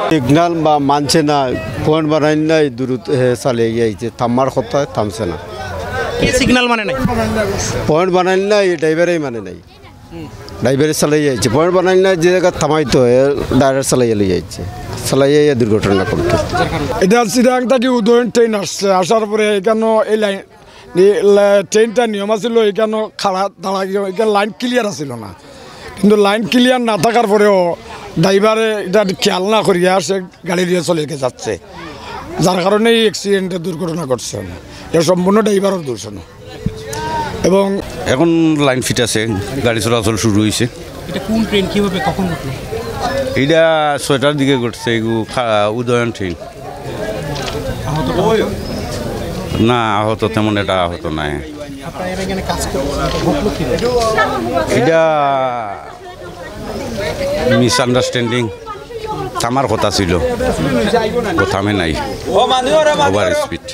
Signal বা মানছে না, পয়েন্ট বানাই নাই, দূরত্ব চালিয়ে গিয়েছে, থামার কথা থামছে না। সিগন্যাল মানে নাই, পয়েন্ট বানাই নাই, ড্রাইভারেই মানে নাই, ড্রাইভারে চালিয়ে যাচ্ছে। পয়েন্ট বানাই না, যে জায়গা থামাইতো ড্রাইভার চালাইয়া লিয়ে যাচ্ছে, চালাইয়া দুর্ঘটনা করতো। এটা চিরাং থেকে উদয়ন ট্রেন আসছে, আসার পরে এখানে এই লাইন ট্রেনটা নিয়ম আছিল, এখানে খাড়া দাঁড়া, এখানে লাইন ক্লিয়ার আছিল না। কিন্তু লাইন ক্লিয়ার না থাকার পরেও ড্রাইভারে এটা খেয়াল না করিয়া সে গাড়ি দিয়ে চলে যাচ্ছে, যার কারণে এই অ্যাক্সিডেন্টের দুর্ঘটনা ঘটছে। এটা সম্পূর্ণ ড্রাইভারের দোষ না। এবং এখন লাইন ফিট আছে, গাড়ি চলাচল শুরু হয়েছে। এটা কোন ট্রেন, কিভাবে, কখন ঘটলো? এইটা 6টার দিকে ঘটছে, উদয়ন ট্রেন। না, আহত তেমন এটা আহত নাই। এটা মিসআন্ডারস্ট্যান্ডিং, থামার কথা ছিল, থামে নাই, ওভার স্পিড।